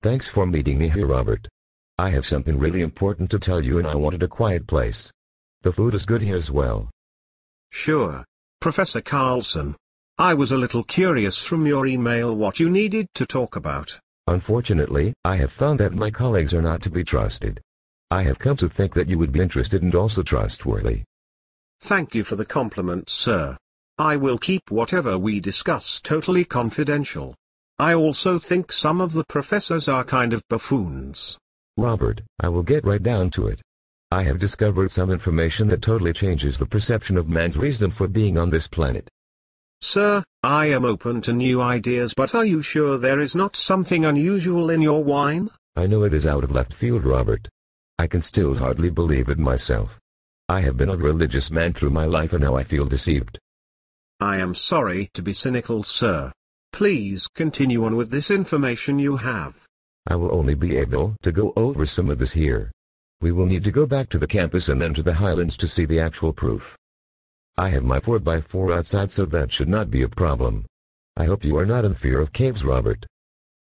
Thanks for meeting me here, Robert. I have something really important to tell you and I wanted a quiet place. The food is good here as well. Sure. Professor Carlson. I was a little curious from your email what you needed to talk about. Unfortunately, I have found that my colleagues are not to be trusted. I have come to think that you would be interested and also trustworthy. Thank you for the compliment, sir. I will keep whatever we discuss totally confidential. I also think some of the professors are kind of buffoons. Robert, I will get right down to it. I have discovered some information that totally changes the perception of man's reason for being on this planet. Sir, I am open to new ideas, but are you sure there is not something unusual in your wine? I know it is out of left field, Robert. I can still hardly believe it myself. I have been a religious man through my life and now I feel deceived. I am sorry to be cynical, sir. Please continue on with this information you have. I will only be able to go over some of this here. We will need to go back to the campus and then to the Highlands to see the actual proof. I have my 4x4 outside, so that should not be a problem. I hope you are not in fear of caves, Robert.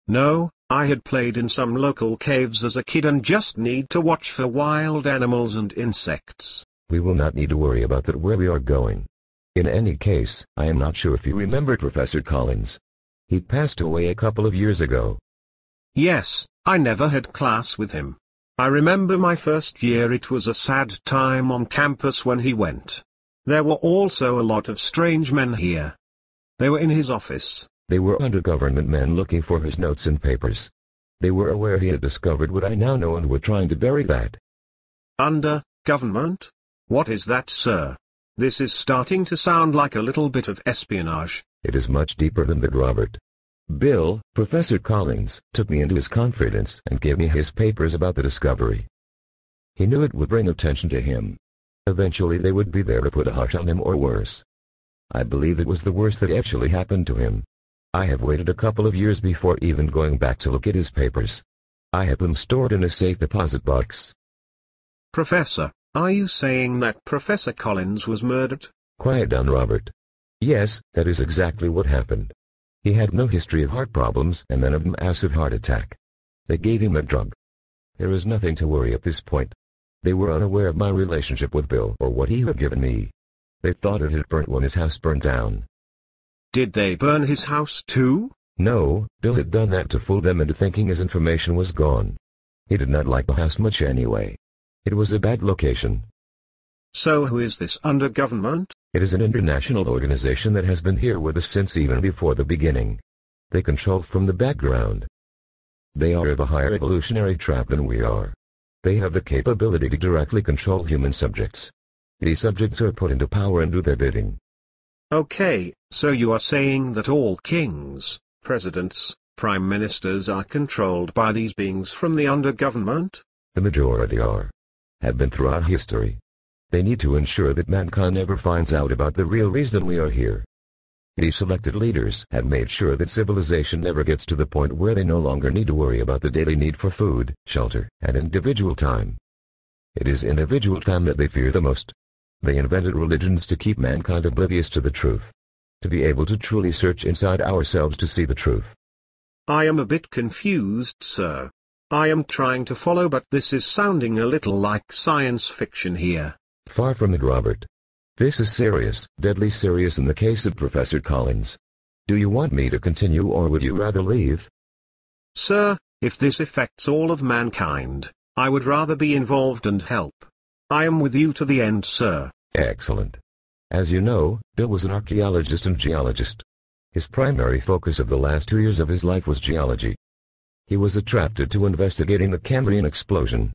No, I had played in some local caves as a kid and just need to watch for wild animals and insects. We will not need to worry about that where we are going. In any case, I am not sure if you remember Professor Collins. He passed away a couple of years ago. Yes, I never had class with him. I remember my first year. It was a sad time on campus when he went. There were also a lot of strange men here. They were in his office. They were under-government men looking for his notes and papers. They were aware he had discovered what I now know and were trying to bury that. Under-government? What is that, sir? This is starting to sound like a little bit of espionage. It is much deeper than that, Robert. Bill, Professor Collins, took me into his confidence and gave me his papers about the discovery. He knew it would bring attention to him. Eventually they would be there to put a hush on him or worse. I believe it was the worst that actually happened to him. I have waited a couple of years before even going back to look at his papers. I have them stored in a safe deposit box. Professor, are you saying that Professor Collins was murdered? Quiet down, Robert. Yes, that is exactly what happened. He had no history of heart problems and then a massive heart attack. They gave him a drug. There is nothing to worry at this point. They were unaware of my relationship with Bill or what he had given me. They thought it had burnt when his house burned down. Did they burn his house too? No, Bill had done that to fool them into thinking his information was gone. He did not like the house much anyway. It was a bad location. So who is this under-government? It is an international organization that has been here with us since even before the beginning. They control from the background. They are of a higher evolutionary track than we are. They have the capability to directly control human subjects. These subjects are put into power and do their bidding. Okay, so you are saying that all kings, presidents, prime ministers are controlled by these beings from the under-government? The majority are. Have been throughout history. They need to ensure that mankind never finds out about the real reason we are here. These selected leaders have made sure that civilization never gets to the point where they no longer need to worry about the daily need for food, shelter, and individual time. It is individual time that they fear the most. They invented religions to keep mankind oblivious to the truth. To be able to truly search inside ourselves to see the truth. I am a bit confused, sir. I am trying to follow, but this is sounding a little like science fiction here. Far from it, Robert. This is serious, deadly serious in the case of Professor Collins. Do you want me to continue or would you rather leave? Sir, if this affects all of mankind, I would rather be involved and help. I am with you to the end, sir. Excellent. As you know, Bill was an archaeologist and geologist. His primary focus of the last 2 years of his life was geology. He was attracted to investigating the Cambrian Explosion.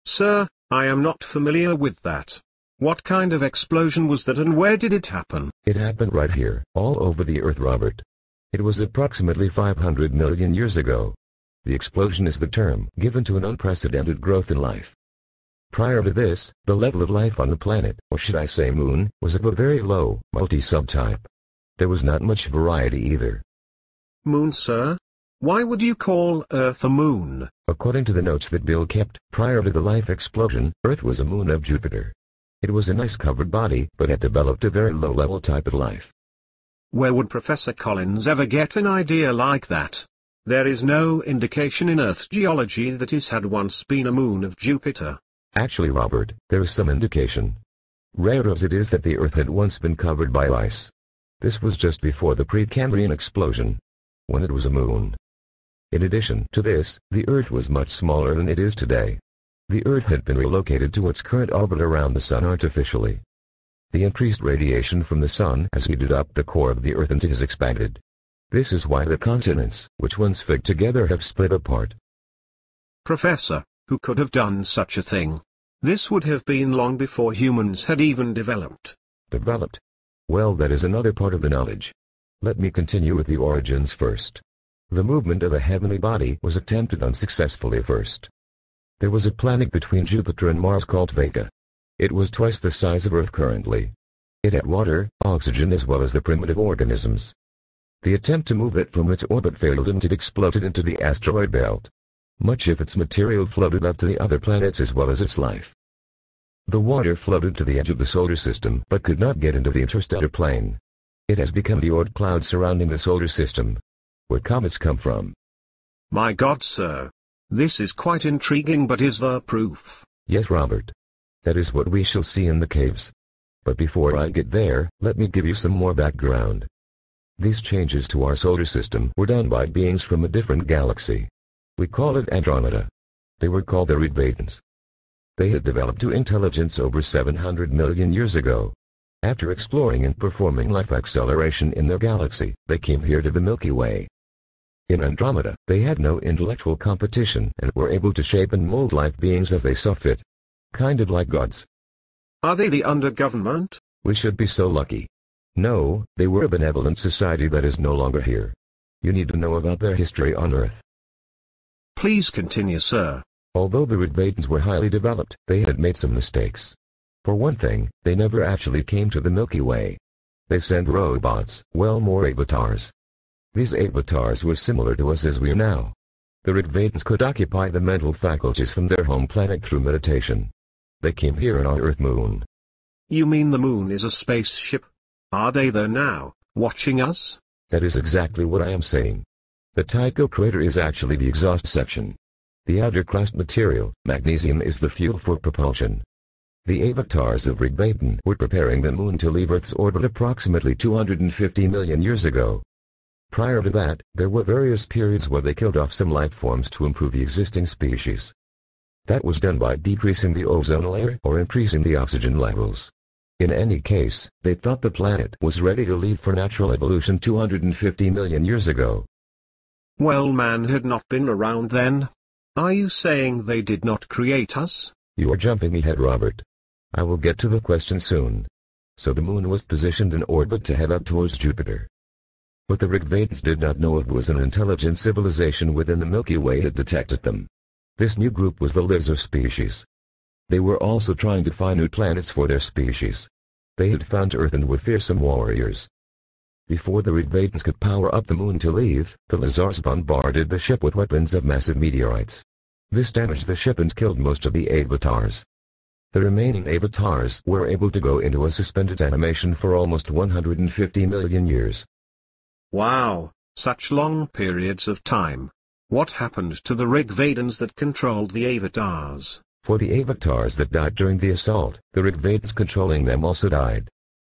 Sir, I am not familiar with that. What kind of explosion was that and where did it happen? It happened right here, all over the Earth, Robert. It was approximately 500 million years ago. The explosion is the term given to an unprecedented growth in life. Prior to this, the level of life on the planet, or should I say moon, was of a very low, multi-subtype. There was not much variety either. Moon, sir? Why would you call Earth a moon? According to the notes that Bill kept, prior to the life explosion, Earth was a moon of Jupiter. It was an ice-covered body, but had developed a very low-level type of life. Where would Professor Collins ever get an idea like that? There is no indication in Earth's geology that it had once been a moon of Jupiter. Actually, Robert, there is some indication. Rare as it is that the Earth had once been covered by ice. This was just before the pre-Cambrian Explosion, when it was a moon. In addition to this, the Earth was much smaller than it is today. The Earth had been relocated to its current orbit around the Sun artificially. The increased radiation from the Sun has heated up the core of the Earth and it has expanded. This is why the continents, which once fit together, have split apart. Professor, who could have done such a thing? This would have been long before humans had even developed. Developed? Well, that is another part of the knowledge. Let me continue with the origins first. The movement of a heavenly body was attempted unsuccessfully first. There was a planet between Jupiter and Mars called Vega. It was twice the size of Earth currently. It had water, oxygen, as well as the primitive organisms. The attempt to move it from its orbit failed and it exploded into the asteroid belt. Much of its material floated up to the other planets as well as its life. The water floated to the edge of the solar system but could not get into the interstellar plane. It has become the Oort cloud surrounding the solar system, where comets come from. My God, sir. This is quite intriguing, but is there proof? Yes, Robert. That is what we shall see in the caves. But before I get there, let me give you some more background. These changes to our solar system were done by beings from a different galaxy. We call it Andromeda. They were called the Rigvadens. They had developed to intelligence over 700 million years ago. After exploring and performing life acceleration in their galaxy, they came here to the Milky Way. In Andromeda, they had no intellectual competition and were able to shape and mold life beings as they saw fit. Kind of like gods. Are they the under-government? We should be so lucky. No, they were a benevolent society that is no longer here. You need to know about their history on Earth. Please continue, sir. Although the Rigvadens were highly developed, they had made some mistakes. For one thing, they never actually came to the Milky Way. They sent robots, well, more avatars. These avatars were similar to us as we are now. The Rigvadens could occupy the mental faculties from their home planet through meditation. They came here on our Earth moon. You mean the moon is a spaceship? Are they there now, watching us? That is exactly what I am saying. The Tycho crater is actually the exhaust section. The outer crust material, magnesium, is the fuel for propulsion. The avatars of Rigvaden were preparing the moon to leave Earth's orbit approximately 250 million years ago. Prior to that, there were various periods where they killed off some life forms to improve the existing species. That was done by decreasing the ozone layer or increasing the oxygen levels. In any case, they thought the planet was ready to leave for natural evolution 250 million years ago. Well, man had not been around then. Are you saying they did not create us? You are jumping ahead, Robert. I will get to the question soon. So the moon was positioned in orbit to head up towards Jupiter. What the Rigvadens did not know of was an intelligent civilization within the Milky Way had detected them. This new group was the lizard species. They were also trying to find new planets for their species. They had found Earth and were fearsome warriors. Before the Rigvadens could power up the moon to leave, the lizards bombarded the ship with weapons of massive meteorites. This damaged the ship and killed most of the avatars. The remaining avatars were able to go into a suspended animation for almost 150 million years. Wow, such long periods of time. What happened to the Rigvadens that controlled the avatars? For the avatars that died during the assault, the Rigvadens controlling them also died.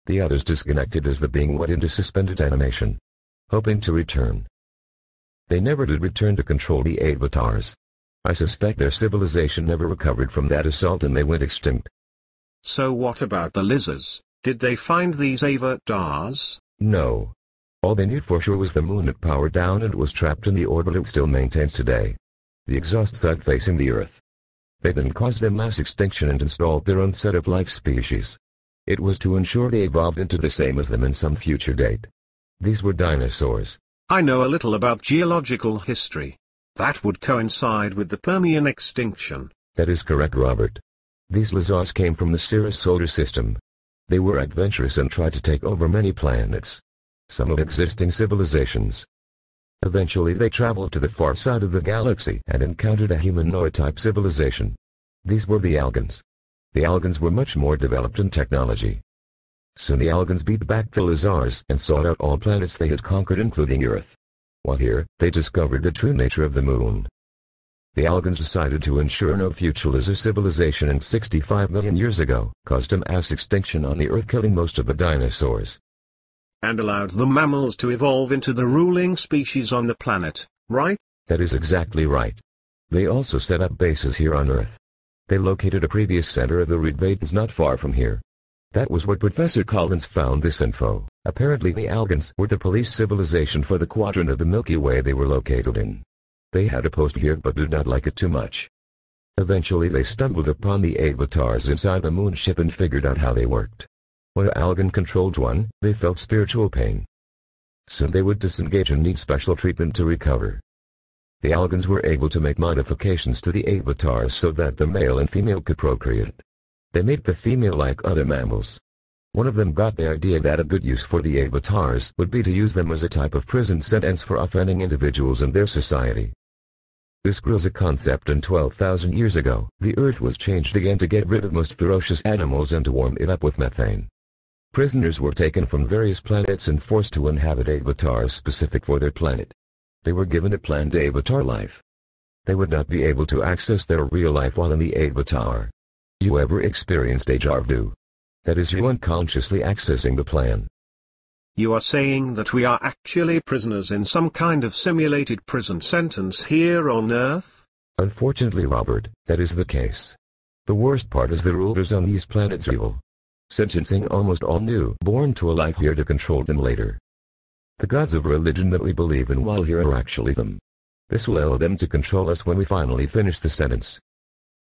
The others disconnected as the being went into suspended animation, hoping to return. They never did return to control the avatars. I suspect their civilization never recovered from that assault and they went extinct. So what about the lizards? Did they find these avatars? No. All they knew for sure was the moon had powered down and was trapped in the orbit it still maintains today. The exhaust side facing the Earth. They then caused a mass extinction and installed their own set of life species. It was to ensure they evolved into the same as them in some future date. These were dinosaurs. I know a little about geological history. That would coincide with the Permian extinction. That is correct, Robert. These lizards came from the Sirius solar system. They were adventurous and tried to take over many planets, some of existing civilizations. Eventually they traveled to the far side of the galaxy and encountered a humanoid-type civilization. These were the Algans. The Algans were much more developed in technology. Soon the Algans beat back the lizards and sought out all planets they had conquered, including Earth. While here, they discovered the true nature of the moon. The Algans decided to ensure no future lizard civilization and 65 million years ago, caused a mass extinction on the Earth, killing most of the dinosaurs. And allowed the mammals to evolve into the ruling species on the planet, right? That is exactly right. They also set up bases here on Earth. They located a previous center of the Rigvadens not far from here. That was what Professor Collins found this info. Apparently the Algans were the police civilization for the quadrant of the Milky Way they were located in. They had a post here but did not like it too much. Eventually they stumbled upon the avatars inside the moon ship and figured out how they worked. When an Algan controlled one, they felt spiritual pain. Soon they would disengage and need special treatment to recover. The Algans were able to make modifications to the avatars so that the male and female could procreate. They made the female like other mammals. One of them got the idea that a good use for the avatars would be to use them as a type of prison sentence for offending individuals in their society. This grew as a concept, and 12,000 years ago, the Earth was changed again to get rid of most ferocious animals and to warm it up with methane. Prisoners were taken from various planets and forced to inhabit avatars specific for their planet. They were given a planned avatar life. They would not be able to access their real life while in the avatar. You ever experienced deja vu? That is you unconsciously accessing the plan. You are saying that we are actually prisoners in some kind of simulated prison sentence here on Earth? Unfortunately, Robert, that is the case. The worst part is the rulers on these planets are evil. Sentencing almost all new born to a life here to control them later. The gods of religion that we believe in while here are actually them. This will allow them to control us when we finally finish the sentence.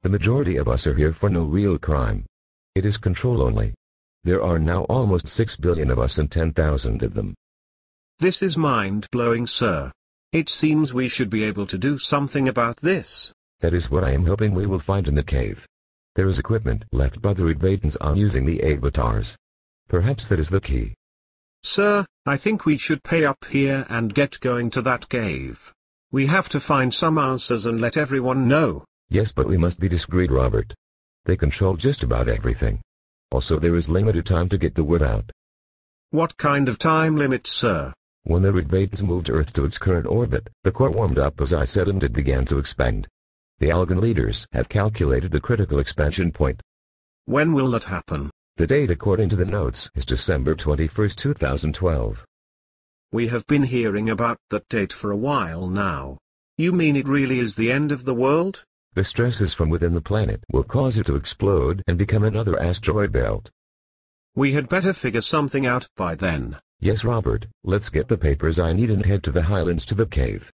The majority of us are here for no real crime. It is control only. There are now almost 6 billion of us and 10,000 of them. This is mind-blowing, sir. It seems we should be able to do something about this. That is what I am hoping we will find in the cave. There is equipment left by the Rigvadens on using the avatars. Perhaps that is the key. Sir, I think we should pay up here and get going to that cave. We have to find some answers and let everyone know. Yes, but we must be discreet, Robert. They control just about everything. Also, there is limited time to get the word out. What kind of time limit, sir? When the Rigvadens moved Earth to its current orbit, the core warmed up as I said and it began to expand. The Algan leaders have calculated the critical expansion point. When will that happen? The date according to the notes is December 21, 2012. We have been hearing about that date for a while now. You mean it really is the end of the world? The stresses from within the planet will cause it to explode and become another asteroid belt. We had better figure something out by then. Yes, Robert, let's get the papers I need and head to the highlands to the cave.